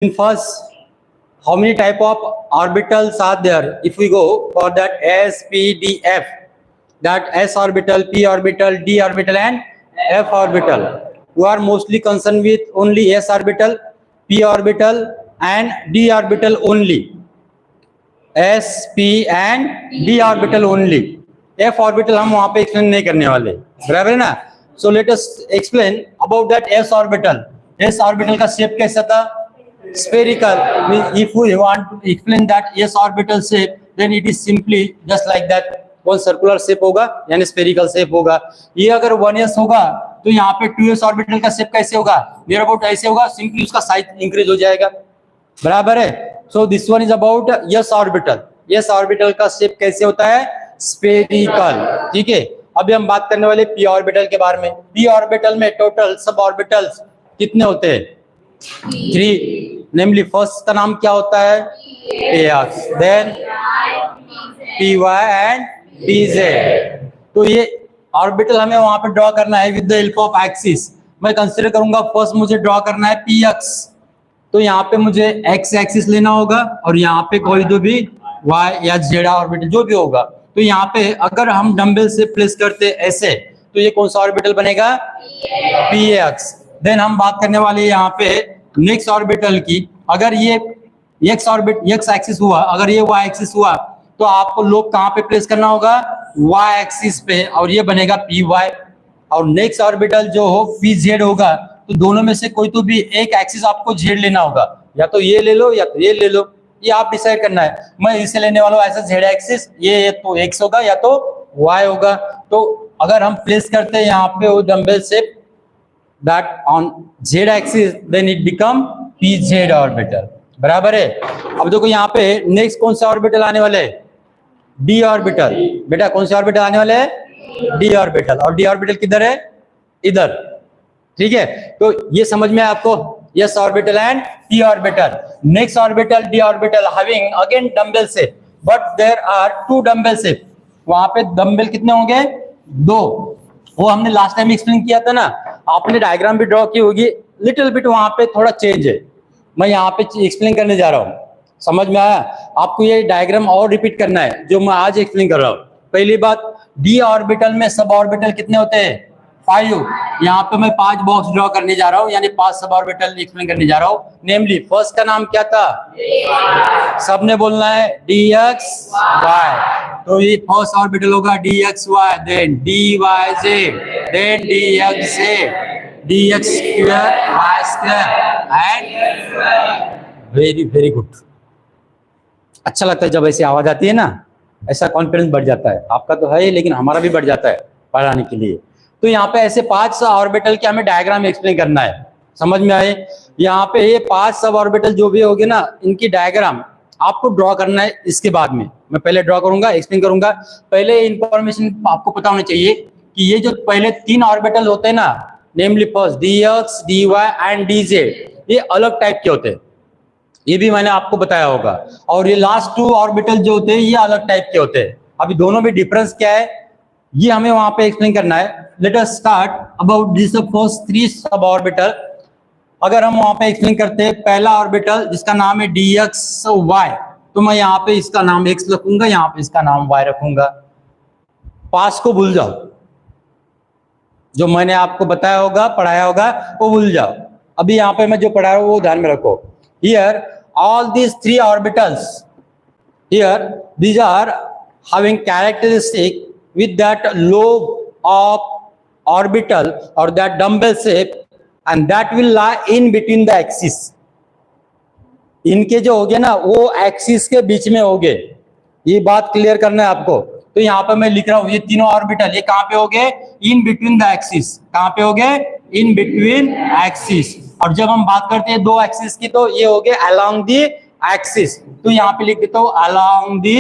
First, how many type of orbitals are there? If we go for that S, P, D, F, that S orbital, P orbital, D orbital and F orbital. We are mostly concerned with only S orbital, P orbital and D orbital only. S, P and D orbital only. F orbital हम वहाँ पे explain नहीं करने वाले, बराबर है ना? So let us explain about that S orbital. S orbital का shape कैसा था? Spherical. If we want to explain that S orbital shape, then it is simply just like that. कौन सर्कुलर शेप होगा यानी स्फेरिकल शेप होगा. ये अगर 1s होगा तो यहाँ पे 2s ऑर्बिटल का शेप कैसे होगा? नियर अबाउट ऐसे होगा, सिंपली उसका साइज इंक्रीज हो जाएगा, बराबर है. सो this one is about s orbital. s orbital का शेप कैसे होता है? स्फेरिकल. ठीक है. अभी हम बात करने वाले p ऑर्बिटल के बारे में. p ऑर्बिटल में टोटल सब ऑर्बिटल्स कितने होते हैं? 3. नेमली फर्स्ट का नाम क्या होता है? px, then py and pz. तो ये ऑर्बिटल हमें वहां पे ड्रॉ करना है with the help of axis. मैं कंसीडर करूंगा फर्स्ट मुझे ड्रॉ करना है px. तो यहाँ पे मुझे x एक्सिस लेना होगा और यहाँ पे कोई तो भी y या z ऑर्बिटल जो भी होगा. तो यहाँ पे अगर हम डंबल से प्लेस करते ऐसे तो ये कौन सा ऑर्बिटल बनेगा? px. देन हम बात करने वाले यहाँ पे नेक्स्ट ऑर्बिटल की. अगर ये x एक्सिस हुआ, अगर ये y एक्सिस हुआ तो आपको लोग कहाँ पे प्लेस करना होगा? y एक्सिस पे, और ये बनेगा py. और नेक्स्ट ऑर्बिटल जो हो pz होगा. तो दोनों में से कोई तो भी एक एक्सिस आपको z लेना होगा, या तो ये ले लो या तो ये ले लो, ये आप डिसाइड करना है. मैं इसे लेने वाला हूँ ऐसा z एक्सिस, ये तो x होगा या तो y होगा. तो अगर हम प्लेस करते हैं यहाँ पे वो डंबल से that on z axis, then it become pz orbital, बराबर है. अब देखो यहाँ पे नेक्स्ट कौन सा ऑर्बिटल आने वाले है? d orbital. बेटा कौन से ऑर्बिटल आने वाले हैं? d orbital. और d ऑर्बिटल किधर है? इधर. ठीक है. तो ये समझ में आपको s orbital and p orbital. Next orbital d orbital having again dumbbell shape, but there are 2 dumbbell shape. वहां पे डंबल कितने होंगे? 2. वो हमने लास्ट टाइम एक्सप्लेन किया था ना. आपने डायग्राम भी ड्रॉ की होगी. लिटिल बिट वहां पे थोड़ा चेंज है, मैं यहाँ पे एक्सप्लेन करने जा रहा हूँ. समझ में आया? आपको ये डायग्राम और रिपीट करना है जो मैं आज एक्सप्लेन कर रहा हूँ. पहली बात, d ऑर्बिटल में सब ऑर्बिटल कितने होते हैं? 5. यहाँ पे मैं 5 बॉक्स ड्रॉ करने जा रहा हूँ, यानी 5 सब ऑर्बिटल एक्सप्लेन करने जा रहा हूँ. नेमली फर्स्ट का नाम क्या था? सबने बोलना है dxy. तो ये फर्स्ट ऑर्बिटल होगा dxy, then dyz, then dxz, dx square y square and very very good. अच्छा लगता है जब ऐसी आवाज आती है ना, ऐसा कॉन्फिडेंस बढ़ जाता है. आपका तो है लेकिन हमारा भी बढ़ जाता है पढ़ाने के लिए. तो यहाँ पे ऐसे 5 ऑर्बिटल के हमें डायग्राम एक्सप्लेन करना है. समझ में आए? यहाँ पे ये 5 सब ऑर्बिटल जो भी होंगे ना, इनकी डायग्राम आपको ड्रॉ करना है. इसके बाद में मैं पहले ड्रॉ करूंगा, एक्सप्लेन करूंगा. पहले इंफॉर्मेशन आपको पता होना चाहिए कि ये जो पहले 3 ऑर्बिटल होते हैं ना, namely first dx, dy and dz, ये अलग टाइप के होते हैं. ये भी मैंने आपको बताया होगा. और ये लास्ट 2 ऑर्बिटल जो होते हैं ये अलग टाइप के होते हैं. अभी दोनों में डिफरेंस क्या है ये हमें वहां पे एक्सप्लेन करना है. Let us start about this first 3 sub orbital. अगर हम वहां पे एक्सप्लेन करते हैं पहला ऑर्बिटल जिसका नाम है dxy, तो मैं यहाँ पे इसका नाम x रखूंगा, यहाँ पे इसका नाम y रखूंगा. पास को भूल जाओ, जो मैंने आपको बताया होगा, पढ़ाया होगा, वो भूल जाओ. अभी यहाँ पे मैं जो पढ़ा रहा हूँ वो ध्यान में रखो. Here all these 3 orbitals, here these are having characteristic with that lobe of orbital or that dumbbell shape, and that will lie in between the axis. इनके जो होंगे ना वो एक्सिस के बीच में होंगे. ये बात क्लियर करना है आपको. तो यहाँ पे मैं लिख रहा हूँ ये तीनों ऑर्बिटल ये कहाँ पे होंगे? इन बिटवीन द एक्सिस. कहाँ पे होंगे? In between axis. और जब हम बात करते हैं 2 एक्सिस की तो ये हो गए अलोंग दी एक्सिस. तो यहाँ पे लिख देता हूँ अलोंग दी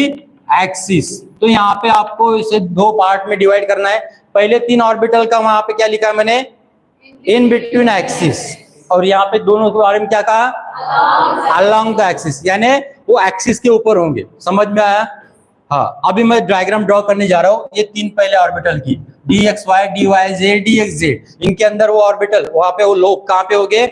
एक्सिस. तो यहाँ पे आपको इसे 2 पार्ट में डिवाइड करना है. पहले 3 ऑर्बिटल का वहां पे क्या लिखा है मैंने? In between axis. और यहाँ पे दोनों के बारे में क्या कहा? अलोंग द एक्सिस, यानी वो एक्सिस के ऊपर होंगे. समझ में आया? हाँ. अभी मैं डायग्राम ड्रॉ करने जा रहा हूँ ये 3 पहले ऑर्बिटल की, dxy, dyz, dxz. इनके अंदर वो ऑर्बिटल वहां पे वो लोब कहाँ पे होंगे?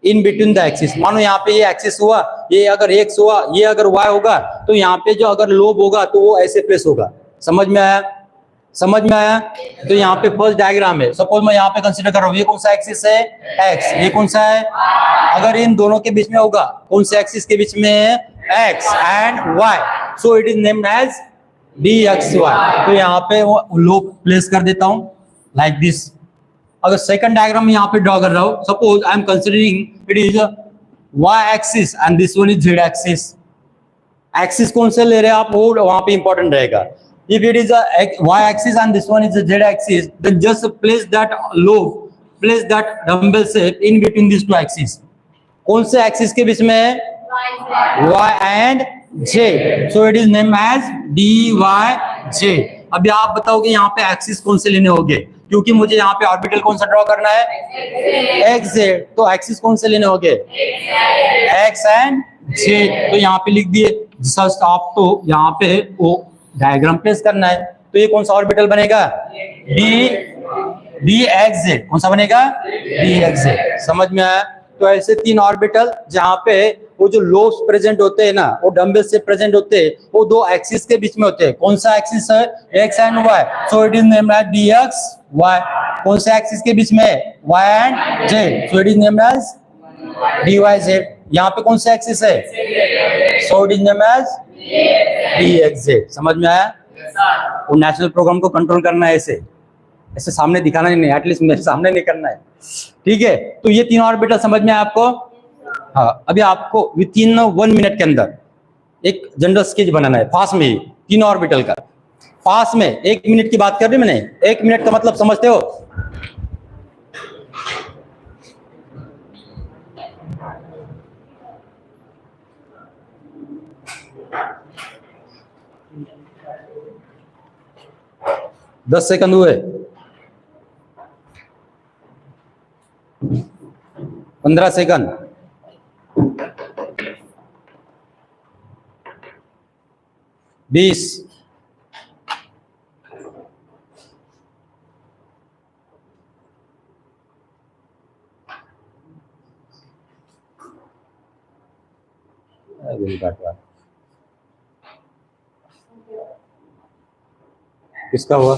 इन बिटवीन द एक्सिस। मानो यहाँ पे ये एक्सिस हुआ, ये अगर एक्स हुआ, ये अगर वाई होगा, तो यहाँ पे जो अगर लोब होगा तो वो ऐसे प्लेस होगा। समझ में आया? समझ में आया? तो यहाँ पे फर्स्ट डायग्राम है, सपोज मैं यहाँ पे कंसीडर कर रहा हूँ, ये कौन सा एक्सिस है? एक्स। ये कौन सा है? अगर इन दोनों के बीच में होगा, कौन से एक्सिस के बीच में है? X and y, so it is named as d x y. तो यहाँ पे वो लोब प्लेस कर देता हूँ लाइक दिस। अगर सेकंड डायग्राम यहाँ पे ड्रॉ कर रहा हूँ, suppose I am considering it is y axis and this one is z axis. Axis कौन से ले रहे हैं आप, वो वहां पे इंपॉर्टेंट रहेगा। If it is a y axis and this one is a z axis, then just place that lobe, place that dumbbell shape in between these two axes. कौन से एक्सिस के बीच में है? y and j. So it is named as dy/j. अभी आप बताओ कि यहाँ पे एक्सिस कौन से लेने होंगे, क्योंकि मुझे यहाँ पे ऑर्बिटल कौन सा ड्रॉ करना है? x z. तो एक्सिस कौन से लेने होंगे? x and j. तो यहाँ पे लिख दिए। जस्ट आप तो यहाँ पे वो डायग्राम प्लेस करना है। तो ये कौन सा ऑर्बिटल बनेगा? D x Z. कौन सा बनेगा? D x z. समझ में आया? तो ऐसे तीन ऑर्बिटल जहां पे वो जो लोब्स प्रेजेंट होते हैं ना, वो डंबल से प्रेजेंट होते हैं, वो दो एक्सिस के बीच में होते हैं। कौन सा एक्सिस है? X and y. So it is named as d x y. कौन सा एक्सिस के बीच में है? Y and z. So it is named as d y z. यहाँ पे कौन सा एक्सिस है? So it is named as d x z. समझ में आया? वो नेशनल प्रोग्राम को कंट्रोल करना है, ऐसे ऐसे सामने दिखाना ही नहीं, एटलीस्ट मेरे सामने नहीं करना है। ठीक है, तो ये तीन ऑर्बिटल समझ में आया आपको? हाँ, अभी आपको विद इन 1 मिनट के अंदर एक जनरल स्केच बनाना है, पास में ही तीन ऑर्बिटल का। पास में 1 मिनट की बात कर रही मैंने, 1 मिनट का मतलब समझते हो? दस सेकंड हुए, 15 सेकंड, 20, किसका हुआ?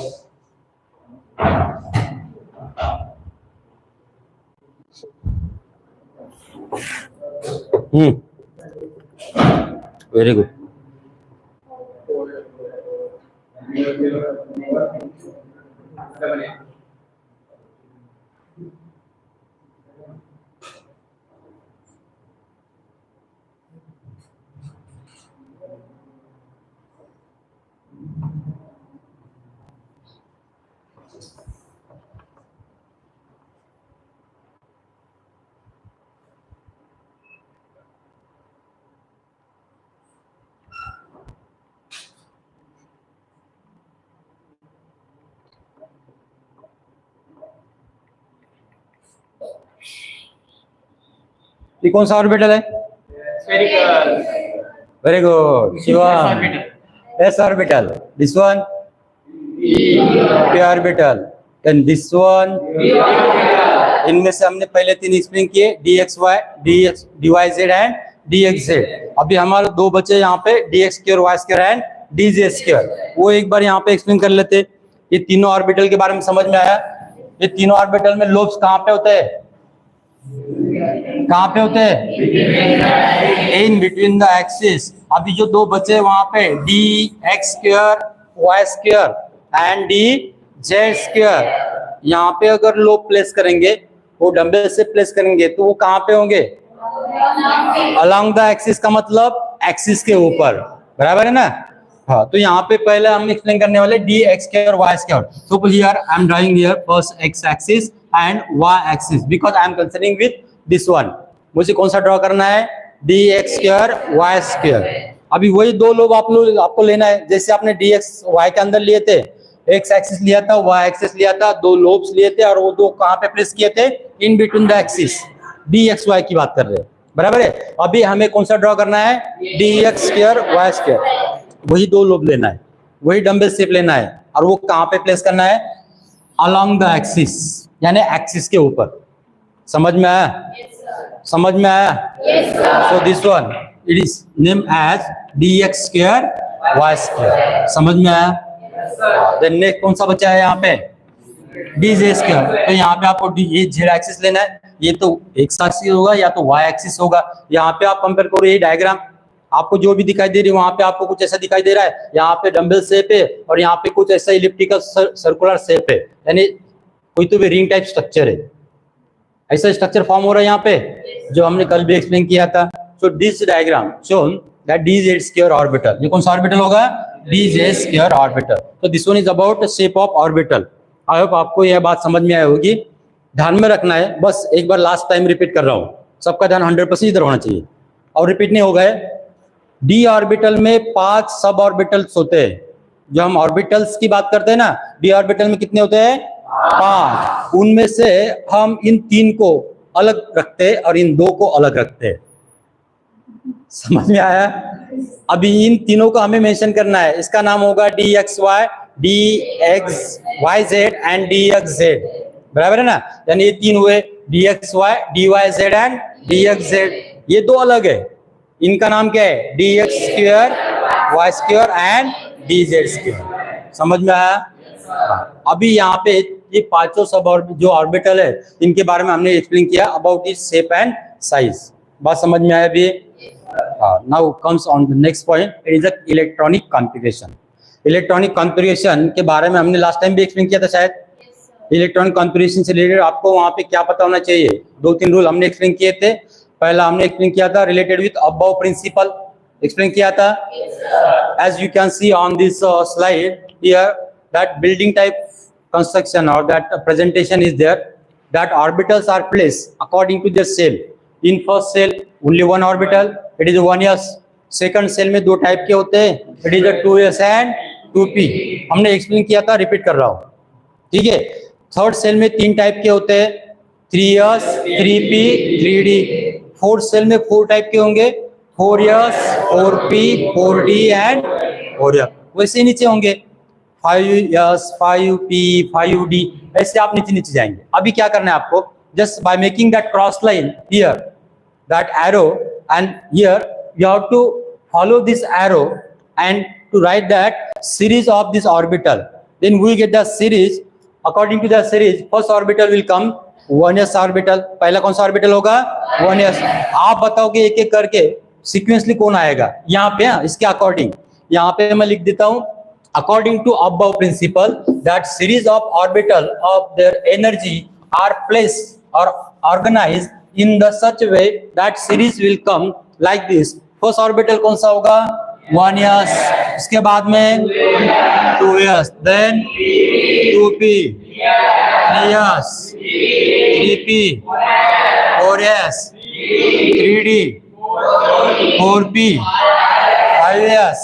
Very good. ये कौन सा ऑर्बिटल है? Very good Shivam. S orbital. This one p orbital, then this one. इनमें से हमने पहले तीन एक्सप्लेन किए, d x y, d y z and d x z. अभी हमारे दो बचे यहाँ पे, d x square y square and d z square. वो एक बार यहाँ पे एक्सप्लेन कर लेते। ये तीनों ऑर्बिटल के बारे में समझ में आया? ये तीनों ऑर्बिटल में लोब्स कहाँ पे होते हैं? कहाँ पे होते हैं? In between the axis. अभी जो दो बचे वहां पे d x square y square and d z square, यहाँ पे अगर लोब प्लेस करेंगे, वो डंबल से प्लेस करेंगे, तो वो कहाँ पे होंगे? अलोंग द एक्सिस का मतलब एक्सिस के ऊपर, बराबर है ना? हाँ, तो यहाँ पे पहले हम एक्सप्लेन करने वाले d x square y square. So here I am drawing here first x axis and y axis because I am considering with this one. मुझे कौन सा ड्रॉ करना है? D x square y square. अभी वही दो लोब आपको लेना है, जैसे आपने डी एक्स वाई के अंदर लिए थे, एक्स एक्सिस लिया था, वाई एक्सिस लिया था, दो लोब्स लिए थे, और वो दो कहाँ पे प्लेस किए थे? In between the axis. D x y की बात कर रहे हैं, बराबर है? अभी हमें कौन सा ड्रॉ करना है? D x square y square. वही दो लोब लेना है, वही डंबल शेप लेना है, और वो कहाँ पे प्लेस करना है? अलोंग द एक्सिस, यानी एक्सिस के ऊपर। समझ में आया? समझ में आया? So this one it is name as dx square y square. समझ में आया? देन नेक्स्ट कौन सा बचा है यहाँ पे? dz square. तो यहाँ पे आपको ये z एक्सिस लेना है, ये तो x एक्सिस होगा या तो y एक्सिस होगा। यहाँ पे आप कंपेयर करो ये डायग्राम, आपको जो भी दिखाई दे रही है वहां पे आपको कुछ ऐसा दिखाई दे रहा है, यहाँ पे डंबल शेप है और यहाँ पे कुछ ऐसा इलिप्टिकल सर्कुलर शेप है, यानी कोई तो भी रिंग टाइप स्ट्रक्चर है। ऐसा स्ट्रक्चर फॉर्म हो रहा है यहाँ पे, जो हमने कल भी एक्सप्लेन किया था। So this diagram shown that dz square orbital, ये कौन सा ऑर्बिटल होगा? dz square orbital. तो this one is about shape of orbital. I hope आपको यह बात समझ में आई होगी। ध्यान में रखना है, बस एक बार लास्ट टाइम रिपीट कर रहा हूँ, सबका ध्यान 100% इधर होना चाहिए और रिपीट नहीं होगा। डी ऑर्बिटल में 5 सब ऑर्बिटल्स होते हैं। जो हम ऑर्बिटल्स की बात करते हैं ना, डी ऑर्बिटल में कितने होते हैं? 5। उनमें से हम इन 3 को अलग रखते हैं और इन 2 को अलग रखते हैं। समझ में आया? अभी इन तीनों को हमें मेंशन करना है। इसका नाम होगा dxy, dxyz एंड dxz। बराबर है ना? यानी ये 3 हुए, dxy, dyz एंड dxz। ये 2 अलग है, इनका नाम क्या है? dx square, y square and dz square. समझ में आया? अभी यहाँ पे ये 5 सब जो ऑर्बिटल है, इनके बारे में हमने एक्सप्लेन किया about its shape and size. बात समझ में आया अभी? Now comes on the next point, it is electronic configuration. Electronic configuration के बारे में हमने लास्ट टाइम भी एक्सप्लेन किया था शायद। इलेक्ट्रॉनिक कॉन्फ़िगरेशन से रिलेटेड आपको वहां पे क्या पता होना चाहिए? 2-3 रूल हमने एक्सप्लेन किए थे। पहला हमने एक्सप्लेन किया था related with aufbau principle, explain किया था। As you can see on this slide here that building type construction और that presentation is there, that orbitals are placed according to their shell. In first shell only 1 orbital, it is 1s। Second shell में 2 type के होते हैं, it is 2s and 2p। हमने explain किया था, repeat कर रहा हूँ, ठीक है। थर्ड सेल में 3 टाइप के होते हैं, 3s, 3p, 3d। Fourth cell में 4 टाइप के होंगे, 4s, 4p, 4d and 4f। वैसे नीचे होंगे 5s, 5p, 5d, ऐसे आप नीचे नीचे जाएंगे। अभी क्या करना है आपको? Just by making that cross line here, that arrow, and here you have to follow this arrow and to write that series of this orbital. Then we get the series. According to the series, first orbital will come 1s orbital. पहला कौन सा orbital होगा? 1s। आप बताओगे एक एक करके sequentially कौन आएगा यहाँ पे? इसके अकॉर्डिंग यहाँ पे मैं लिख देता हूँ, according to above principle that series of orbital of their energy are placed or organized in the such way that series will come like this. First orbital कौन सा होगा? 1s। इसके बाद में 2s, then 2p, 3s, 3p, 4s, 3d, 4p, 5s,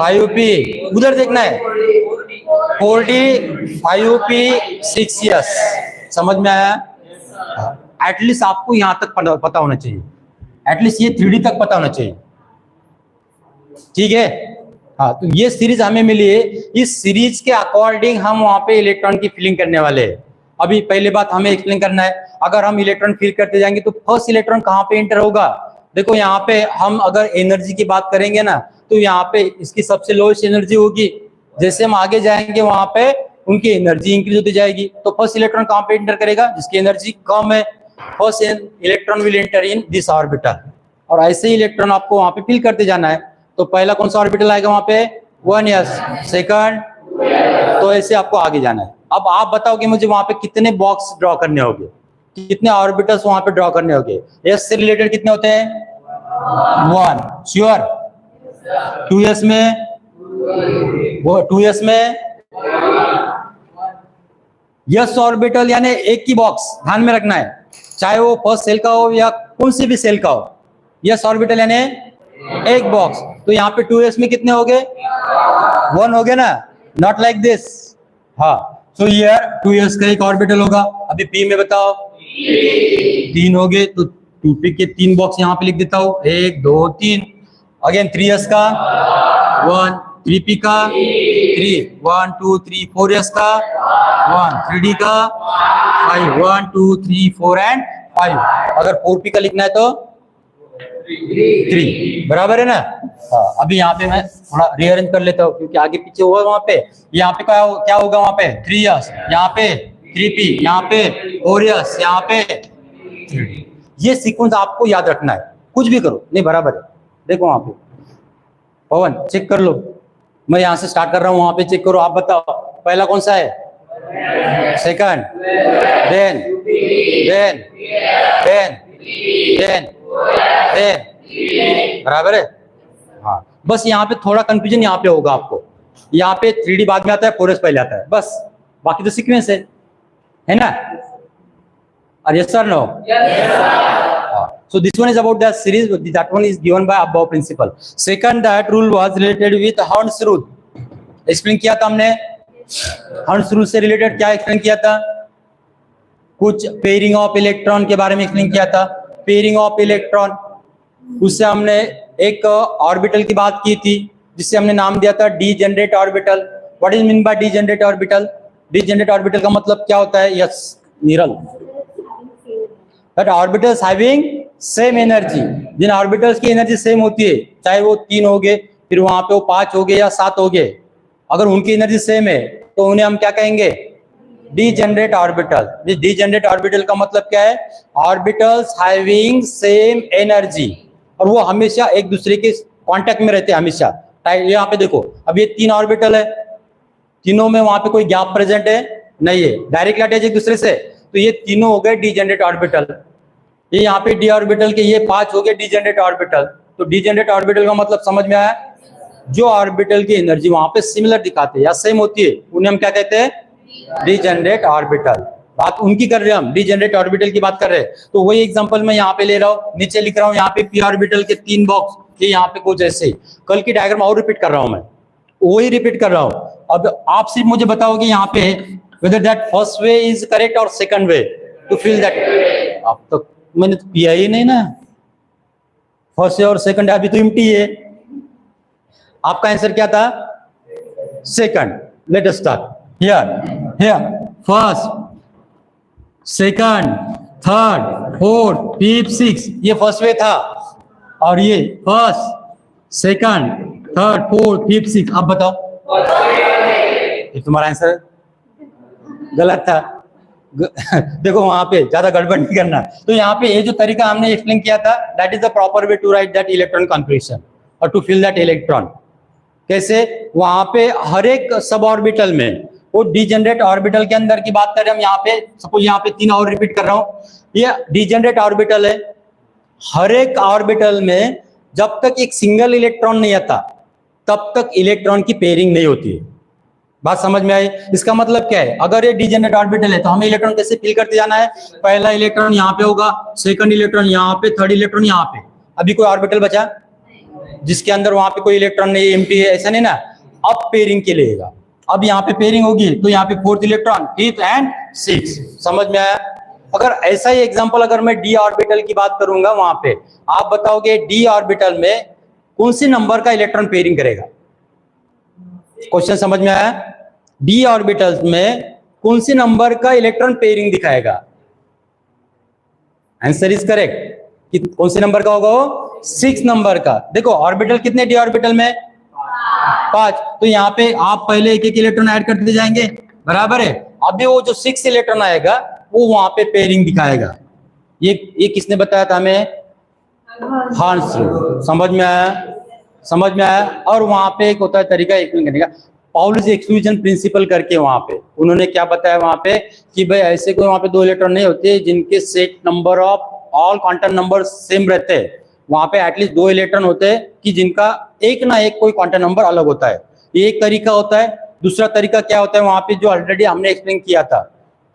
5p, उधर देखना है, 4d, 5p, 6s। समझ में आया? एटलीस्ट आपको यहां तक पता होना चाहिए, एटलीस्ट ये 3D तक पता होना चाहिए, ठीक है। हाँ, तो ये सीरीज हमें मिली है, इस सीरीज के अकॉर्डिंग हम वहां पे इलेक्ट्रॉन की फिलिंग करने वाले हैं। अभी पहले बात हमें एक्सप्लेन करना है, अगर हम इलेक्ट्रॉन फिल करते जाएंगे तो फर्स्ट इलेक्ट्रॉन कहाँ पे एंटर होगा? देखो यहाँ पे हम अगर एनर्जी की बात करेंगे ना, तो यहाँ पे इसकी सबसे लोएस्ट एनर्जी होगी। जैसे हम आगे जाएंगे वहां पे उनकी एनर्जी इंक्रीज होती जाएगी। तो फर्स्ट इलेक्ट्रॉन कहाँ पे एंटर करेगा? जिसकी एनर्जी कम है, first electron will enter in this orbital. और ऐसे ही इलेक्ट्रॉन आपको वहां पे फिल करते जाना है। तो पहला कौन सा ऑर्बिटल आएगा वहां पे? 1s, सेकंड, तो ऐसे आपको आगे जाना है। अब आप बताओगे मुझे वहां पे कितने बॉक्स ड्रॉ करने होंगे, कितने ऑर्बिटल्स वहां पे ड्रॉ करने होंगे? s से रिलेटेड कितने होते हैं? 1, श्योर। 2s में, वो 2s में यस ऑर्बिटल यानी एक की बॉक्स, ध्यान में रखना है, चाहे वो फर्स्ट सेल का हो या कौन सी भी सेल का हो। यस ऑर्बिटल यानी एक बॉक्स। तो यहाँ पे 2s में कितने हो गए? 1 हो गए ना, नॉट लाइक दिस। हाँ, सो हियर 2s का एक ऑर्बिटल होगा। अभी p में बताओ, 3 हो गए, तो 2p के 3 बॉक्स यहाँ पे लिख देता हूँ, 1, 2, 3। अगेन 3s का 1, 3p का 3, 1, 2, 3, 4s का 1, 3d का 5, 1, 2, 3, 4 एंड 5, अगर 4p का लिखना है तो 3, बराबर है ना। हाँ, अभी यहाँ पे मैं थोड़ा रीअरेंज कर लेता हूँ क्योंकि आगे पीछे हुआ वहां पे। यहाँ पे क्या होगा वहां पे 3s, यहाँ पे 3p, यहाँ पे 4s, यहाँ पे 3d। ये सीक्वेंस आपको याद रखना है, कुछ भी करो नहीं बराबर है। देखो वहां पे पवन चेक कर लो, मैं यहाँ से स्टार्ट कर रहा हूँ, वहां पे चेक करो। आप बताओ पहला कौन सा है, सेकंड, देन बराबर है। हाँ, बस यहाँ पे थोड़ा कंफ्यूजन यहाँ पे होगा आपको, यहाँ पे 3D बाद में आता है, 4s पहले आता है, बस बाकी तो सीक्वेंस है ना। और yes or no? So this one is about the series, that one is given by above principle. Second, that rule was related with Hund's rule. Explain किया था हमने, हंस रूल से रिलेटेड क्या एक्सप्लेन किया था, कुछ पेयरिंग ऑफ इलेक्ट्रॉन के बारे में एक्सप्लेन किया था। पेयरिंग ऑफ इलेक्ट्रॉन, उससे हमने एक ऑर्बिटल की बात की थी जिससे हमने नाम दिया था degenerate orbital. What is mean by degenerate orbital? Degenerate orbital का मतलब क्या होता है? यस नीरल, that orbitals having same energy, जिन ऑर्बिटल्स की एनर्जी सेम होती है, चाहे वो 3 हो गए, फिर वहां पे वो 5 हो गए या 7 हो गए, अगर उनकी एनर्जी सेम है तो उन्हें हम क्या कहेंगे? Degenerate orbital. डीजेनरेट ऑर्बिटल का मतलब क्या है? ऑर्बिटल्स हैविंग सेम एनर्जी, और वो हमेशा एक दूसरे के कांटेक्ट में रहते हैं हमेशा। यहाँ पे देखो, अब ये 3 ऑर्बिटल है, तीनों में वहां पे कोई गैप प्रेजेंट है नहीं है, डायरेक्ट अटैच एक दूसरे से, तो ये तीनों हो गए डीजेनरेट ऑर्बिटल। ये यहाँ पे डी ऑर्बिटल के ये 5 हो गए डीजेनरेट ऑर्बिटल। तो डीजेनरेट ऑर्बिटल का मतलब समझ में आया? जो ऑर्बिटल की एनर्जी वहां पे सिमिलर दिखाते हैं या सेम होती है, उन्हें हम क्या कहते हैं? Degenerate orbital. बात उनकी कर रहे हैं हम, डीजेनरेट ऑर्बिटल की बात कर रहे हैं। तो वही एग्जांपल मैं यहाँ पे ले रहा हूँ, नीचे लिख रहा हूँ यहाँ पे पी ऑर्बिटल के 3 बॉक्स, ये यहाँ पे कुछ ऐसे। कल की डायग्राम और रिपीट कर रहा हूँ मैं, वही रिपीट कर रहा हूँ। अब आप सिर्फ मुझे बताओगे यहाँ पे whether that first way is correct or second way to fill that। अब तक मैंने तो किया ही नहीं ना, फर्स्ट और सेकंड अभी तो एम्प्टी है। आपका आंसर क्या था? Second. Let us start here first, second, third, fourth, fifth, six, ये फर्स्ट वे था, और ये first, second, third, fourth, fifth, six. अब बताओ, ये तुम्हारा आंसर गलत था। देखो वहां पे ज्यादा गड़बड़ नहीं करना। तो यहाँ पे ये जो तरीका हमने एक्सप्लेन किया था, that is the proper way to write that electron configuration और टू फिल दैट इलेक्ट्रॉन। कैसे? वहां पे हर एक सब ऑर्बिटल में, वो डीजेनरेट ऑर्बिटल के अंदर की बात करें हम, यहाँ पे सपोज यहाँ पे 3 और रिपीट कर रहा हूँ, ये डीजेनरेट ऑर्बिटल है। हर एक ऑर्बिटल में जब तक एक सिंगल इलेक्ट्रॉन नहीं आता तब तक इलेक्ट्रॉन की पेयरिंग नहीं होती है। बात समझ में आई? इसका मतलब क्या है? अगर ये डीजेनरेट ऑर्बिटल है तो हमें इलेक्ट्रॉन कैसे फिल करते जाना है? पहला इलेक्ट्रॉन यहाँ पे होगा, सेकंड इलेक्ट्रॉन यहाँ पे, थर्ड इलेक्ट्रॉन यहाँ पे। अभी कोई ऑर्बिटल बचा जिसके अंदर वहां पे कोई इलेक्ट्रॉन नहीं, एम्प्टी है, ऐसा नहीं ना। अब पेयरिंग के लिए, अब यहाँ पे पेयरिंग होगी तो यहाँ पे 4th electron, 5th and 6th। समझ में आया? अगर ऐसा ही एग्जांपल अगर मैं डी ऑर्बिटल की बात करूंगा, वहां पे आप बताओगे डी ऑर्बिटल में कौन सी नंबर का इलेक्ट्रॉन पेयरिंग करेगा? क्वेश्चन समझ में आया? डी ऑर्बिटल में कौन सी नंबर का इलेक्ट्रॉन पेयरिंग दिखाएगा? Answer is correct. कि कौन से नंबर का होगा वो? 6 नंबर का। देखो ऑर्बिटल कितने डी ऑर्बिटल में? 5। तो यहाँ पे आप पहले एक इलेक्ट्रॉन ऐड करते जाएंगे, बराबर है। अभी वो जो 6 इलेक्ट्रॉन आएगा वो वहां पे पेयरिंग दिखाएगा। ये किसने बताया था हमें? हंस। समझ में आया? समझ में आया? और वहां पे एक होता है तरीका एक्सप्लेन करने का, पाउलीज एक्सक्लूजन प्रिंसिपल करके। वहां पे उन्होंने क्या बताया वहां पे कि भाई ऐसे कोई वहां पे 2 इलेक्ट्रॉन नहीं होते जिनके set number of all quantum number same रहते हैं। वहां पे एटलीस्ट 2 इलेक्ट्रॉन होते हैं कि जिनका एक ना एक कोई क्वांटम नंबर अलग होता है। ये एक तरीका होता है। दूसरा तरीका क्या होता है वहां पे, जो ऑलरेडी हमने एक्सप्लेन किया था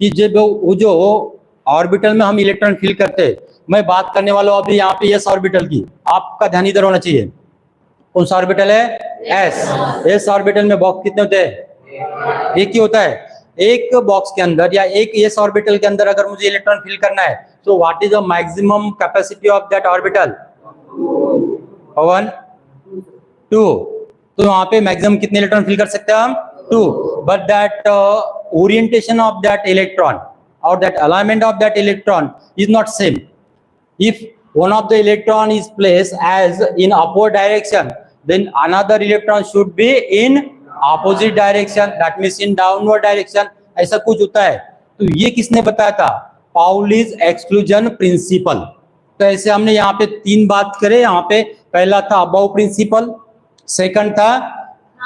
कि जब वो जो ऑर्बिटल में हम इलेक्ट्रॉन फिल करते हैं, मैं बात करने वाला हूं अभी यहाँ पे एस ऑर्बिटल की, आपका ध्यान इधर होना चाहिए। कौन सा ऑर्बिटल है? एस। एस ऑर्बिटल में बॉक्स कितने होते हैं? एक ही होता है। एक बॉक्स के अंदर या एक एस ऑर्बिटल के अंदर अगर मुझे इलेक्ट्रॉन फिल करना है, तो what is the maximum capacity of that orbital? 1, 2। तो वहां पे मैक्सिमम कितने इलेक्ट्रॉन फिल कर सकते हैं हम? 2। But that orientation of that electron or that alignment of that electron is not same. If one of the electron is placed as in upward direction, then another electron should be in opposite direction, that means in downward direction. ऐसा कुछ होता है. तो ये किसने बताया था? Pauli's exclusion principle. तो ऐसे हमने यहाँ पे 3 बात करे. यहाँ पे पहला था अबाउ प्रिंसिपल, सेकंड था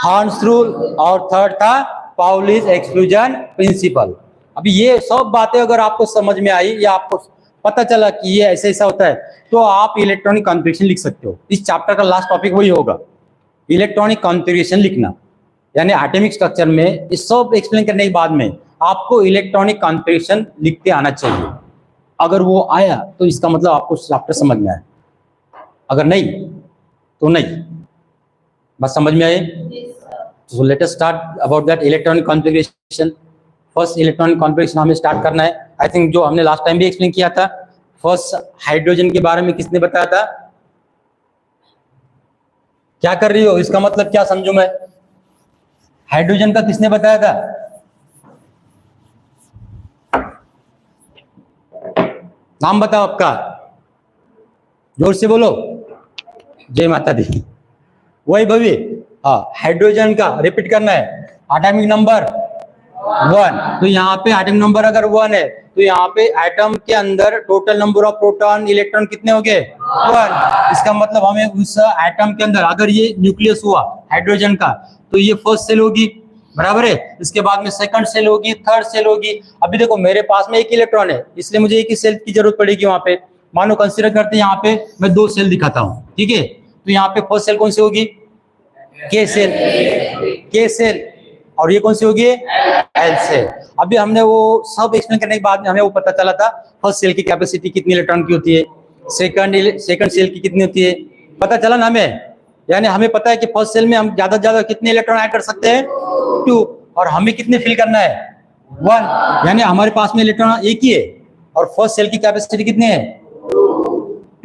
हॉर्न्स रूल और थर्ड था पाउलीज एक्सक्लूजन प्रिंसिपल. अभी ये सब बातें अगर आपको समझ में आई या आपको पता चला कि ये ऐसा ऐसा होता है, तो आप इलेक्ट्रॉनिक कॉन्फ़िगरेशन लिख सकते हो. इस चैप्टर का लास्ट टॉपिक वही होगा, इलेक्ट्रॉनिक कॉन्फ़िगरेशन लिखना. यानी एटॉमिक स्ट्रक्चर में इस सब एक्सप्लेन करने के बाद में आपको इलेक्ट्रॉनिक कॉन्फ़िगरेशन लिखते आना चाहिए. अगर वो आया तो इसका मतलब आपको चैप्टर समझ में आया, अगर नहीं तो नहीं. बस समझ में आए? So let us start about that electronic configuration. First electronic configuration हमें स्टार्ट करना है. आई थिंक जो हमने लास्ट टाइम भी एक्सप्लेन किया था. फर्स्ट हाइड्रोजन के बारे में किसने बताया था? क्या कर रही हो? इसका मतलब क्या समझू मैं? हाइड्रोजन का किसने बताया था? नाम बताओ आपका, जोर से बोलो. जय माता दी. वही भवी. हाँ, हाइड्रोजन का रिपीट करना है. Atomic number 1. तो यहाँ पे एटॉमिक नंबर अगर 1 है तो यहाँ पे एटम के अंदर total number of proton electron कितने हो गए? 1. इसका मतलब हमें उस एटम के अंदर अगर ये न्यूक्लियस हुआ हाइड्रोजन का, तो ये फर्स्ट सेल होगी, बराबर है. इसके बाद में सेकंड सेल होगी, थर्ड सेल होगी. अभी देखो मेरे पास में एक इलेक्ट्रॉन है, इसलिए मुझे एक ही सेल की जरूरत पड़ेगी वहां पे. मानो कंसीडर करते हैं यहाँ पे मैं 2 सेल दिखाता हूँ, ठीक है. तो यहाँ पे फर्स्ट सेल कौन सी होगी? के सेल. के सेल. और ये कौन सी होगी? L shell. अभी हमने वो सब एक्सप्लेन करने के बाद में हमें वो पता चला था फर्स्ट सेल की कैपेसिटी कितनी इलेक्ट्रॉन की होती है, सेकंड सेल की कितनी होती है, पता चला ना हमें. यानी हमें पता है कि फर्स्ट सेल में हम ज्यादा से ज्यादा कितने इलेक्ट्रॉन ऐड कर सकते हैं? 2. और हमें कितने फिल करना है? 1. यानी हमारे पास में इलेक्ट्रॉन एक ही है और फर्स्ट सेल की कैपेसिटी कितनी है?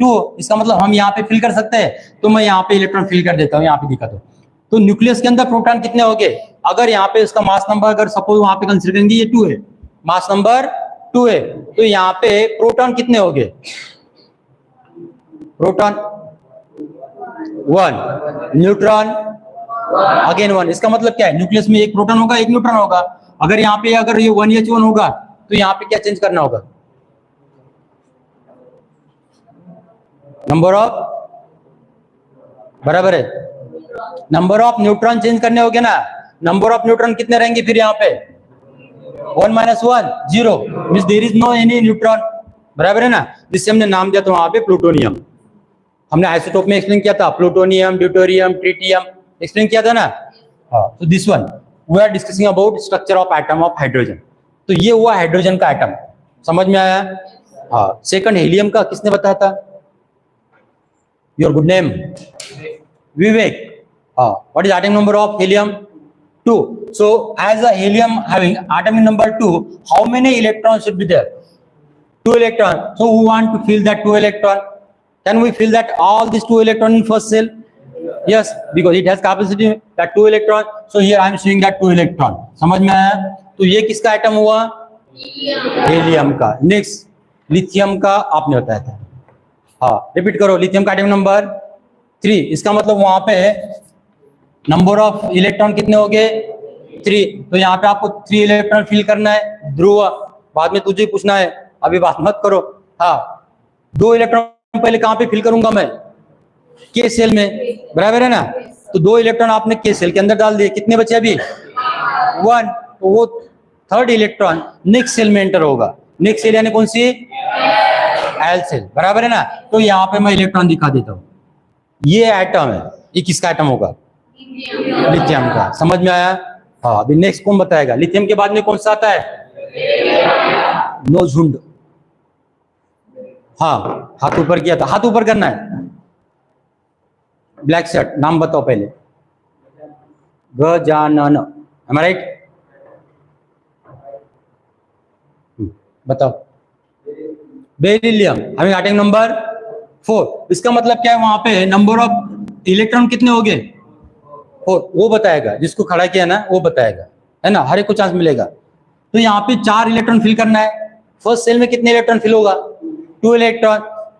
2. इसका मतलब हम यहाँ पे फिल कर सकते हैं. तो मैं यहाँ पे इलेक्ट्रॉन फिल कर देता हूँ, यहाँ पे दिखा दो. तो न्यूक्लियस के अंदर प्रोटॉन कितने हो गए? अगर यहाँ पे इसका मास नंबर अगर सपोज वहां पे कंसीडर करेंगे ये 2 है, मास नंबर 2 है, तो यहाँ पे प्रोटॉन कितने हो गए? Proton 1, neutron again 1. इसका मतलब क्या है? न्यूक्लियस में एक प्रोटॉन होगा, एक न्यूट्रॉन होगा. अगर यहाँ पे अगर ये 1H1 होगा तो यहाँ पे क्या चेंज करना होगा? नंबर ऑफ, बराबर है, नंबर ऑफ न्यूट्रॉन चेंज करने होंगे ना. नंबर ऑफ न्यूट्रॉन कितने रहेंगे फिर यहाँ पे? 1 - 1 0, means there is no any neutron, बराबर है ना. जिससे हमने नाम दिया था वहां पे प्लूटोनियम. हमने आइसोटोप में एक्सप्लेन किया था प्लूटोनियम, ड्यूटेरियम, ट्रिटियम एक्सप्लेन किया था ना. तो this one we are discussing about structure of atom of hydrogen. तो ये हुआ हाइड्रोजन का एटम, समझ में आया? हाँ. सेकंड हीलियम का किसने बताया था? Your good name? Vivek. What is atomic number of helium? 2. So as a helium having atomic number 2, how many electrons should be there? 2 electrons. So we want to fill that 2 electron. Can we fill that all these 2 electron in first cell? Yes, because it has capacity that 2 electron. So here I am showing that 2 electron. समझ में आया? तो ये किसका atom हुआ? Helium का. Next lithium का आपने बताया था. हाँ, रिपीट करो. लिथियम का एटम नंबर 3. इसका मतलब वहां पे नंबर ऑफ इलेक्ट्रॉन कितने हो गए? 3. तो यहाँ पे आपको 3 इलेक्ट्रॉन फिल करना है. ध्रुव बाद में तुझे पूछना है, अभी बात मत करो. हाँ, 2 इलेक्ट्रॉन पहले कहाँ पे फिल करूंगा मैं? के सेल में, बराबर है ना. तो 2 इलेक्ट्रॉन आपने के सेल के अंदर डाल दिए. कितने बचे अभी? 1. तो वो थर्ड इलेक्ट्रॉन नेक्स्ट सेल में एंटर होगा. नेक्स्ट सेल यानी कौन सी? एल सेल, बराबर है ना. तो यहाँ पे मैं इलेक्ट्रॉन दिखा देता हूँ. ये एटम है, ये किसका एटम होगा? लिथियम का. समझ में आया? हाँ. अभी नेक्स्ट कौन बताएगा? लिथियम के बाद में कौन सा आता है? नो झुंड. हाँ, हाथ ऊपर किया था. हाथ ऊपर करना है. ब्लैक शर्ट, नाम बताओ पहले. गजानन. am I right? बताओ. बेरिलियम हमें एटॉमिक नंबर 4. इसका मतलब क्या है? वहां पे नंबर ऑफ इलेक्ट्रॉन कितने हो गए? 4. वो बताएगा, जिसको खड़ा किया ना वो बताएगा, है ना. हर एक को चांस मिलेगा. तो यहाँ पे 4 इलेक्ट्रॉन फिल करना है. फर्स्ट सेल में कितने इलेक्ट्रॉन फिल होगा? 2 इलेक्ट्रॉन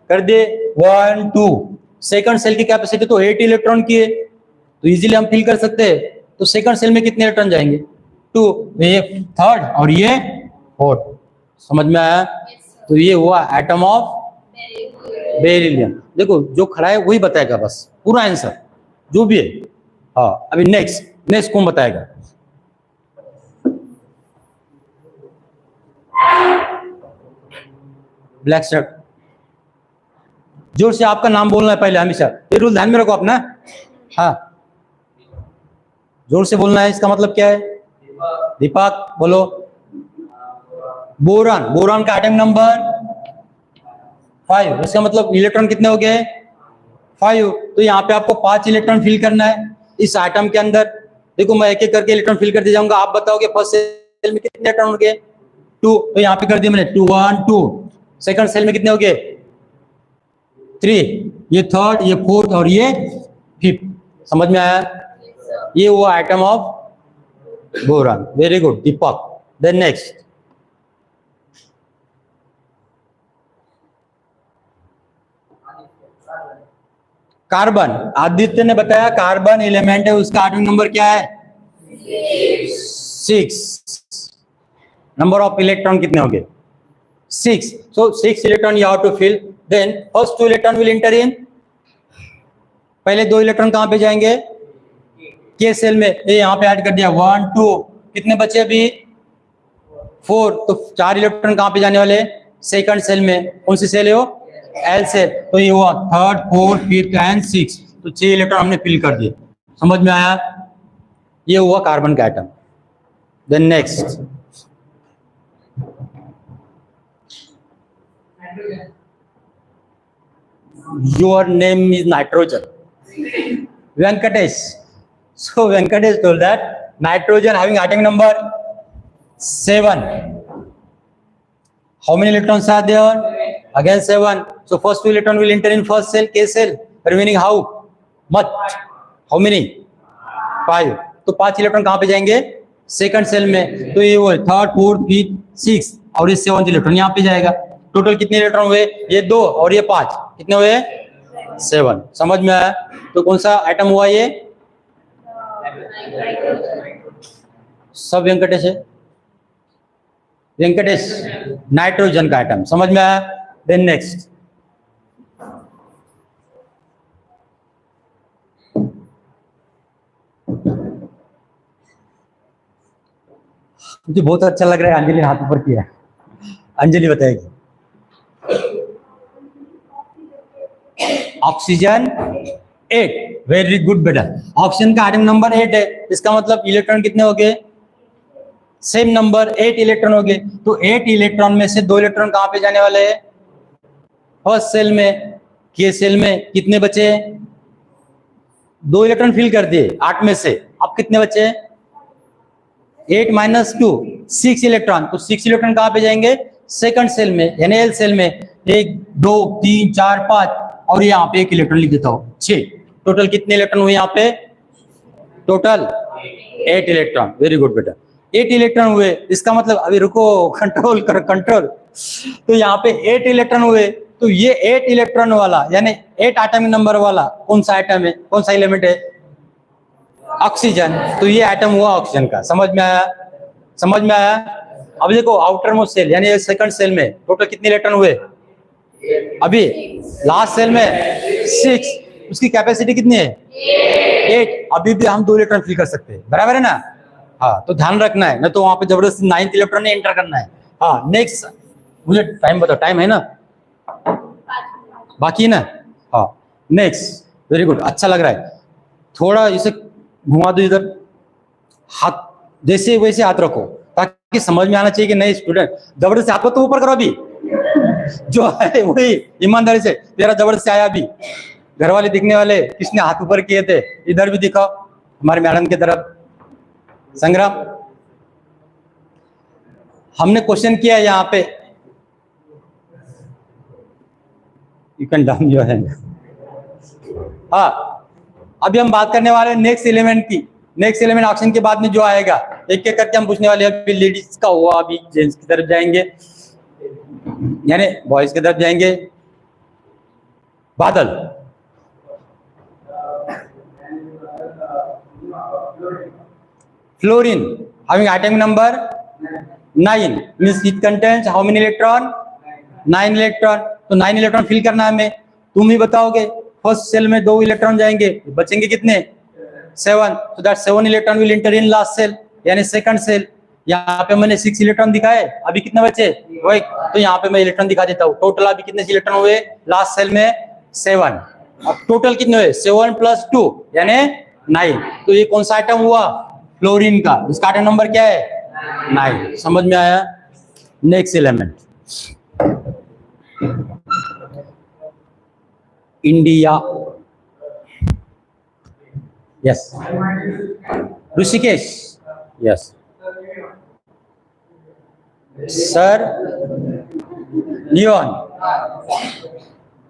कर दे 1 2। सेकंड सेल की कैपेसिटी तो 8 इलेक्ट्रॉन की है, तो इजीली हम फिल कर सकते हैं। तो सेकंड सेल में कितने इलेक्ट्रॉन जाएंगे? 2। ये थर्ड और ये फोर्थ। समझ में आया? तो ये हुआ एटम ऑफ बेरिलियम। देखो जो खड़ा है वही बताएगा बस पूरा आंसर जो भी है। हाँ अभी नेक्स्ट कौन बताएगा? Black shirt. जोर से आपका नाम बोलना है पहले, हमेशा ये रूल ध्यान में रखो अपना। हाँ जोर से बोलना है। इसका मतलब क्या है? दीपक बोलो। बोरान का एटम नंबर 5। इसका मतलब इलेक्ट्रॉन कितने हो गए? 5। तो यहाँ पे आपको 5 इलेक्ट्रॉन फिल करना है इस एटम के अंदर। देखो मैं एक एक करके इलेक्ट्रॉन फिल करते जाऊंगा, आप बताओगे फर्स्ट सेल में कितने इलेक्ट्रॉन हो गए? 2। तो यहाँ पे कर दिया मैंने 2 1 2। सेकंड सेल में कितने हो गए? 3। ये थर्ड, ये फोर्थ और ये फिफ्थ। समझ में आया? ये हुआ atom of boron. Very good Deepak. Then next carbon. Aditya ने बताया कार्बन एलिमेंट है, उसका एटॉमिक नंबर क्या है? 6। नंबर ऑफ इलेक्ट्रॉन कितने हो गए? 6। So 6 electron you have to fill. Then first 2 electron will enter in. पहले 2 इलेक्ट्रॉन कहां पे जाएंगे? के सेल में। ये यहाँ पे ऐड कर दिया 1 2। कितने बचे अभी? 4। तो 4 इलेक्ट्रॉन कहां पे जाने वाले? सेकंड सेल में। कौन सी सेल है वो? L shell. तो ये हुआ थर्ड फोर्थ फिफ्थ एंड 6। तो 6 इलेक्ट्रॉन हमने फिल कर दिए। समझ में आया? ये हुआ कार्बन का atom. Then next your name is nitrogen. Venkatesh. So Venkatesh told that nitrogen having atomic number 7. How many electrons are there? Again 7. So first 2 electron will enter in first cell, K cell. Remaining how much? How many? 5. तो 5 electron कहां पे जाएंगे? Second shell में। तो ये वो third fourth fifth 6 और ये 7 इलेक्ट्रॉन यहाँ पे जाएगा। टोटल कितने इलेक्ट्रॉन हुए? ये 2 और ये 5। कितने हुए? 7। समझ में आया? तो कौन सा आइटम हुआ ये? सब वेंकटेश है। वेंकटेश नाइट्रोजन का आइटम। समझ में आया? देन नेक्स्ट मुझे बहुत अच्छा लग रहा है। अंजलि हाथ ऊपर किया। अंजलि बताएगी। ऑक्सीजन 8। वेरी गुड बेटा। ऑक्सीजन का एटम नंबर 8 है। इसका मतलब इलेक्ट्रॉन कितने हो गए? सेम नंबर 8 इलेक्ट्रॉन हो गए। तो 8 इलेक्ट्रॉन में से 2 इलेक्ट्रॉन कहां पे जाने वाले हैं? फर्स्ट सेल में। के सेल में कितने बचे? 2 इलेक्ट्रॉन फिल कर दिए 8 में से। अब कितने बचे? 8 - 2 6 इलेक्ट्रॉन। तो 6 इलेक्ट्रॉन कहां पे जाएंगे? सेकंड सेल में यानी एल सेल में। 1 2 3 4 5 और यहाँ पे 1 इलेक्ट्रॉन लिख देता हूँ 6। टोटल कितने इलेक्ट्रॉन हुए यहाँ पे? Total 8 electron. वेरी गुड बेटा। 8 इलेक्ट्रॉन हुए। इसका मतलब अभी रुको, कंट्रोल करो कंट्रोल। तो यहाँ पे 8 इलेक्ट्रॉन हुए। तो ये 8 इलेक्ट्रॉन वाला यानी 8 एटॉमिक नंबर वाला कौन सा आइटम है? कौन सा एलिमेंट है? ऑक्सीजन। तो ये एटम हुआ ऑक्सीजन का। समझ में आया? समझ में आया? अब देखो आउटर मोस्ट सेल यानी सेकंड सेल में टोटल कितने इलेक्ट्रॉन हुए? अभी लास्ट सेल में 6। उसकी कैपेसिटी कितनी है? 8। अभी भी हम 2 इलेक्ट्रॉन फिल कर सकते हैं। बराबर है ना? हाँ तो ध्यान रखना है, नहीं तो वहां पे जबरदस्ती 9th इलेक्ट्रॉन ने एंटर करना है। हाँ नेक्स्ट मुझे टाइम बताओ। टाइम है ना? बाकी है ना? हाँ नेक्स्ट। Very good. अच्छा लग रहा है। थोड़ा इसे घुमा दो इधर। हाथ जैसे वैसे हाथ रखो ताकि समझ में आना चाहिए कि नहीं स्टूडेंट। जबरदस्ती हाथ तो ऊपर करो। अभी जो है वही ईमानदारी से। तेरा जबरदस्ती आया अभी। घर वाले दिखने वाले किसने हाथ ऊपर किए थे? इधर भी दिखाओ हमारे मैडम की तरफ। संग्राम हमने क्वेश्चन किया यहाँ पे। You can down your hand. हाँ अभी हम बात करने वाले हैं नेक्स्ट एलिमेंट की। नेक्स्ट एलिमेंट ऑक्सीजन के बाद में जो आएगा एक एक करके हम पूछने वाले हैं। अभी लेडीज का हुआ, अभी जेंट्स की तरफ जाएंगे। यानी बॉयज की तरफ जाएंगे, बादल। Fluorine having atomic number 9 means it contains how many electron? 9 electron. तो 9 इलेक्ट्रॉन फिल करना है हमें, तुम ही बताओगे। फर्स्ट सेल में 2 इलेक्ट्रॉन जाएंगे, बचेंगे कितने? 7। तो that 7 electron will enter in last shell यानी सेकंड सेल। यहाँ पे मैंने 6 इलेक्ट्रॉन दिखाए, अभी कितने बचे? वही। तो यहाँ पे मैं इलेक्ट्रॉन दिखा देता हूँ। टोटल अभी कितने इलेक्ट्रॉन हुए लास्ट सेल में? 7। अब टोटल कितने हुए? 7 + 2 यानी 9। तो ये कौन सा आइटम हुआ? फ्लोरीन का। इसका आइटम नंबर क्या है? 9। समझ में आया? Next element, India. Yes, Rishikesh. Yes sir, neon.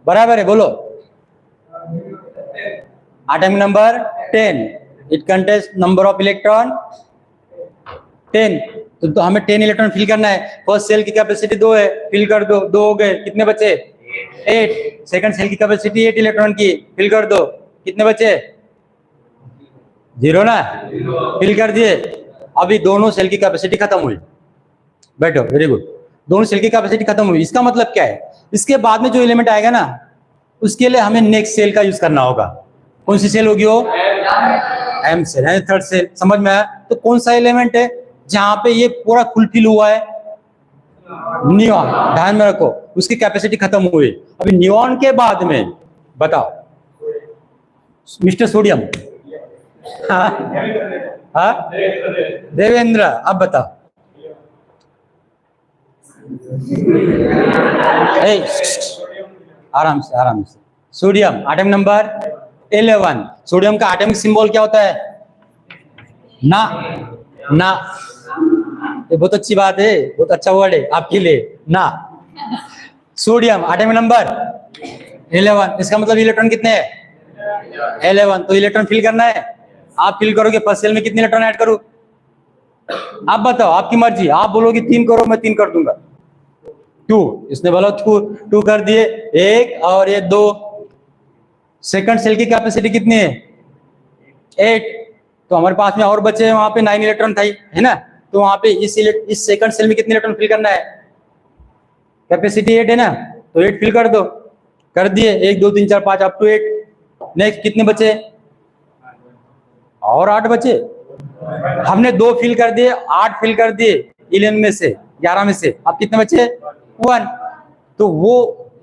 बराबर है, बोलो। Atomic number 10, it contains number of electron 10। तो हमें 10 इलेक्ट्रॉन फिल करना है। फर्स्ट सेल की कैपेसिटी 2 है, फिल कर दो। 2 हो गए, कितने बचे? 8। सेकंड सेल की कैपेसिटी 8 इलेक्ट्रॉन की, फिल कर दो। कितने बचे? 0 ना, फिल कर दिए। अभी दोनों सेल की कैपेसिटी खत्म हुई। बैठो, वेरी गुड। दोनों सेल की कैपेसिटी खत्म हुई। इसका मतलब क्या है? इसके बाद में जो एलिमेंट आएगा ना, उसके लिए हमें नेक्स्ट सेल का यूज करना होगा। कौन सी सेल होगी वो? एम सेल यानी थर्ड सेल। समझ में आया? तो कौन सा एलिमेंट है जहां पे ये पूरा फुलफिल हुआ है? नियॉन। ध्यान में रखो, उसकी कैपेसिटी खत्म हुई। अभी नियॉन के बाद में बताओ, मिस्टर सोडियम। हाँ देवेंद्र, अब बताओ। आराम से, आराम से। Sodium atomic number 11। सोडियम का एटॉमिक सिंबल क्या होता है? ना। ना, ये बहुत अच्छी बात है, बहुत अच्छा वर्ड है आपके लिए, ना। Sodium atomic number 11। इसका मतलब इलेक्ट्रॉन कितने हैं? 11। तो इलेक्ट्रॉन फिल करना है। आप फिल करोगे फर्स्ट सेल में, कितने इलेक्ट्रॉन ऐड करूं? आप बताओ, आपकी मर्जी। आप बोलोगे 3 करो, मैं 3 कर दूंगा। 2, इसने बोला 2 कर दिए। 1 और ये 2। सेकंड सेल की कैपेसिटी कितनी है? 8। तो हमारे पास में और बचे हैं, वहां पे 9 इलेक्ट्रॉन था, है ना? तो वहां पे इस सेकंड सेल में कितने इलेक्ट्रॉन फिल करना है? कैपेसिटी 8 है ना, तो 8 फिल कर दो। कर दिए। 1 2 3 4 5 अप टू 8। नेक्स्ट कितने बचे? और 8 बचे। हमने 2 फिल कर दिए, 8 फिल कर दिए 11 में से, 11 में से। अब कितने बचे? 1। तो वो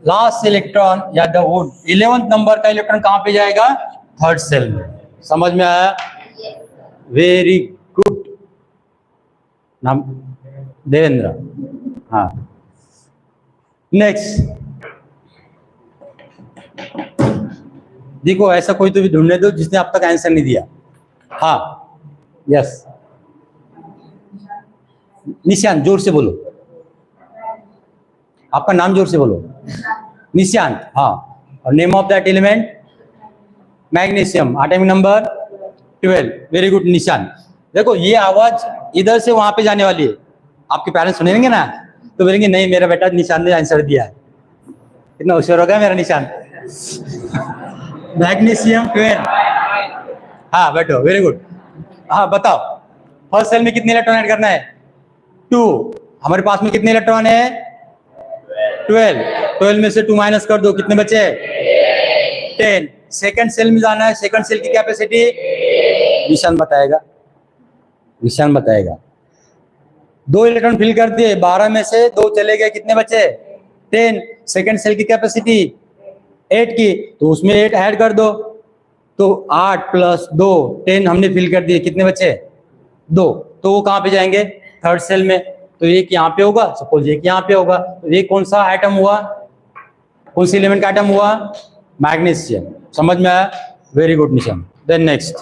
लास्ट इलेक्ट्रॉन या द 11th नंबर का इलेक्ट्रॉन कहां पे जाएगा? थर्ड सेल में। समझ में आया? Very good. नाम देवेंद्र। हाँ, नेक्स्ट देखो, ऐसा कोई तो भी ढूंढने दो जिसने अब तक आंसर नहीं दिया। हाँ, यस, निशांत, जोर से बोलो। आपका नाम जोर से बोलो। निशांत। हाँ, और name of that element? Magnesium atomic number 12। Very good Nishant. देखो, ये आवाज इधर से वहां पे जाने वाली है। आपके पेरेंट्स सुनेंगे ना, तो बोलेंगे नहीं मेरा बेटा निशांत ने आंसर दिया है। कितना होशियार होगा मेरा निशांत। मैग्नीशियम 12। हाँ बैठो, वेरी गुड। हाँ बताओ, फर्स्ट सेल में कितने इलेक्ट्रॉन ऐड करना है? 2। हमारे पास में कितने इलेक्ट्रॉन है? 12। 12 में से 2 माइनस कर दो, कितने बचे? 10। सेकंड सेल में जाना है। सेकंड सेल की कैपेसिटी निशान बताएगा, निशान बताएगा। 2 इलेक्ट्रॉन फिल कर दिए, 12 में से 2 चले गए, कितने बचे? 10। सेकंड सेल की कैपेसिटी 8 की, तो उसमें 8 ऐड कर दो, तो 8 + 2 10 हमने फिल कर दिए, कितने बचे? 2। तो वो कहां पे जाएंगे? थर्ड सेल में। तो एक यहाँ पे होगा, सपोज एक यहाँ पे होगा। तो ये कौन सा आइटम हुआ? कौन सी एलिमेंट का आइटम हुआ? मैग्नीशियम। समझ में आया? वेरी गुड निशान। देन नेक्स्ट,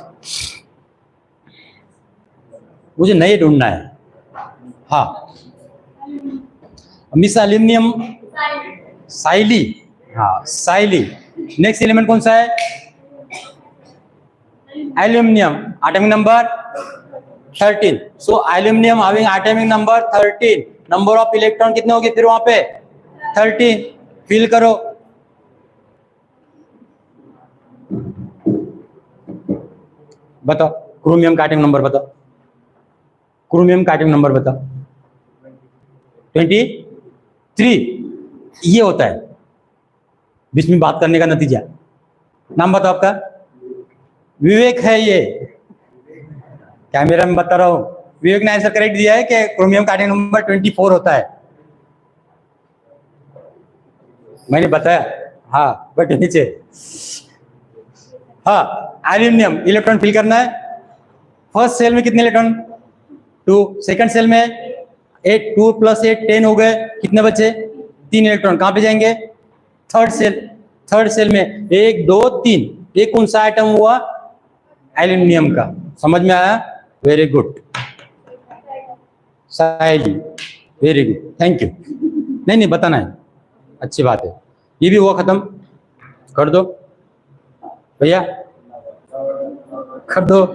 मुझे नए ढूंढना है। हाँ, मिस एल्यूमिनियम, साइली। हाँ, साइली। नेक्स्ट एलिमेंट कौन सा है? Aluminium atomic number 13। So aluminium having atomic number 13। Number of electron कितने होंगे फिर वहां पे? 13 फिल करो। बताओ क्रोमियम का एटॉमिक नंबर बताओ, क्रोमियम का एटॉमिक नंबर बताओ। 23 ये होता है बीच में बात करने का नतीजा। नाम बताओ आपका। विवेक है ये, कैमरा में बता रहा हूं। विवेक ने आंसर करेक्ट दिया है कि क्रोमियम का एटॉमिक नंबर 24 होता है। मैंने बताया हाँ, बट नीचे हाँ। एल्यूमिनियम इलेक्ट्रॉन फिल करना है। फर्स्ट सेल में कितने इलेक्ट्रॉन? 2। सेकंड सेल में 8, 2 + 8 10 हो गए। कितने बचे? 3 इलेक्ट्रॉन। कहां पे जाएंगे? Third cell. थर्ड सेल में 1 2 3। ये कौन सा आइटम हुआ? एल्यूमिनियम का। समझ में आया? Very good Sahil, very good, thank you. नहीं बताना है, अच्छी बात है। ये भी हुआ खत्म, कर दो भैया, कर दो।